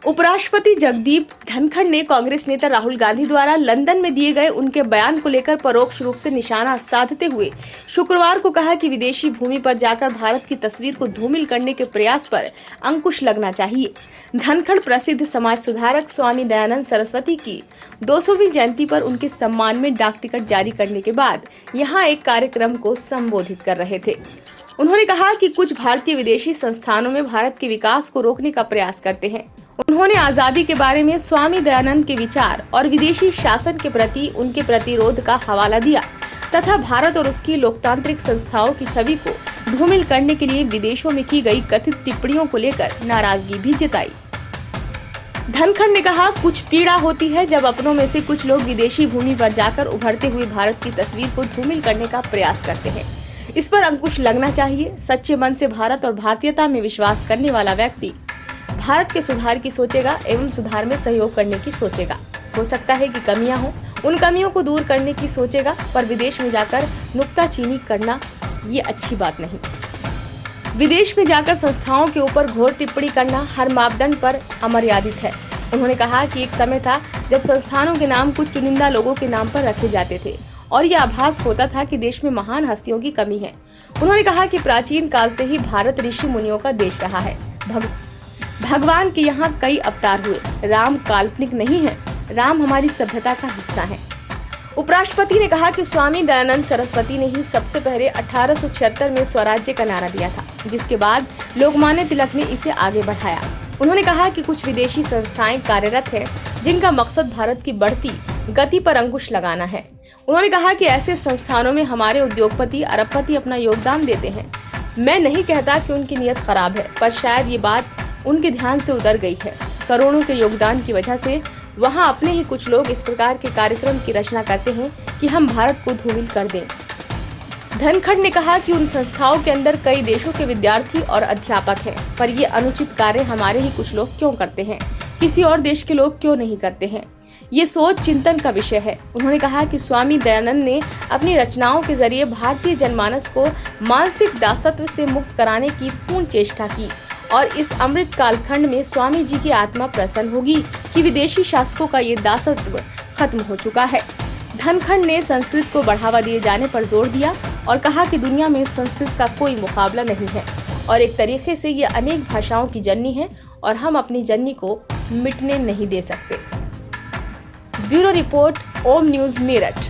उपराष्ट्रपति जगदीप धनखड़ ने कांग्रेस नेता राहुल गांधी द्वारा लंदन में दिए गए उनके बयान को लेकर परोक्ष रूप से निशाना साधते हुए शुक्रवार को कहा कि विदेशी भूमि पर जाकर भारत की तस्वीर को धूमिल करने के प्रयास पर अंकुश लगना चाहिए। धनखड़ प्रसिद्ध समाज सुधारक स्वामी दयानंद सरस्वती की 200वीं जयंती पर उनके सम्मान में डाक टिकट जारी करने के बाद यहाँ एक कार्यक्रम को संबोधित कर रहे थे। उन्होंने कहा कि कुछ भारतीय विदेशी संस्थानों में भारत के विकास को रोकने का प्रयास करते हैं। उन्होंने आजादी के बारे में स्वामी दयानंद के विचार और विदेशी शासन के प्रति उनके प्रतिरोध का हवाला दिया तथा भारत और उसकी लोकतांत्रिक संस्थाओं की छवि को धूमिल करने के लिए विदेशों में की गई कथित टिप्पणियों को लेकर नाराजगी भी जताई। धनखड़ ने कहा, कुछ पीड़ा होती है जब अपनों में से कुछ लोग विदेशी भूमि पर जाकर उभरते हुए भारत की तस्वीर को धूमिल करने का प्रयास करते हैं। इस पर अंकुश लगना चाहिए। सच्चे मन से भारत और भारतीयता में विश्वास करने वाला व्यक्ति भारत के सुधार की सोचेगा एवं सुधार में सहयोग करने की सोचेगा। हो सकता है कि कमियां हो, उन कमियों को दूर करने की सोचेगा, पर विदेश में जाकर नुक्ताचीनी करना ये अच्छी बात नहीं। विदेश में जाकर संस्थाओं के ऊपर घोर टिप्पणी करना हर मापदंड पर अमर्यादित है। उन्होंने कहा कि एक समय था जब संस्थानों के नाम कुछ चुनिंदा लोगों के नाम पर रखे जाते थे और यह आभास होता था कि देश में महान हस्तियों की कमी है। उन्होंने कहा कि प्राचीन काल से ही भारत ऋषि मुनियों का देश रहा है। भगवान के यहाँ कई अवतार हुए। राम काल्पनिक नहीं है, राम हमारी सभ्यता का हिस्सा है। उपराष्ट्रपति ने कहा कि स्वामी दयानंद सरस्वती ने ही सबसे पहले 1876 में स्वराज्य का नारा दिया था, जिसके बाद लोकमान्य तिलक ने इसे आगे बढ़ाया। उन्होंने कहा कि कुछ विदेशी संस्थाएं कार्यरत हैं जिनका मकसद भारत की बढ़ती गति पर अंकुश लगाना है। उन्होंने कहा कि ऐसे संस्थानों में हमारे उद्योगपति अरबपति अपना योगदान देते हैं। मैं नहीं कहता कि उनकी नीयत खराब है, पर शायद ये बात उनके ध्यान से उतर गई है। करोड़ों के योगदान की वजह से वहां अपने ही कुछ लोग इस प्रकार के कार्यक्रम की रचना करते हैं कि हम भारत को धूमिल कर दें। धनखड़ ने कहा कि उन संस्थाओं के अंदर कई देशों के विद्यार्थी और अध्यापक हैं, पर ये अनुचित कार्य हमारे ही कुछ लोग क्यों करते हैं, किसी और देश के लोग क्यों नहीं करते हैं। ये सोच चिंतन का विषय है। उन्होंने कहा कि स्वामी दयानंद ने अपनी रचनाओं के जरिए भारतीय जनमानस को मानसिक दासत्व से मुक्त कराने की पूर्ण चेष्टा की और इस अमृत कालखंड में स्वामी जी की आत्मा प्रसन्न होगी कि विदेशी शासकों का ये दासत्व खत्म हो चुका है। धनखड़ ने संस्कृत को बढ़ावा दिए जाने पर जोर दिया और कहा कि दुनिया में संस्कृत का कोई मुकाबला नहीं है और एक तरीके से ये अनेक भाषाओं की जननी है और हम अपनी जननी को मिटने नहीं दे सकते। ब्यूरो रिपोर्ट, ओम न्यूज, मेरठ।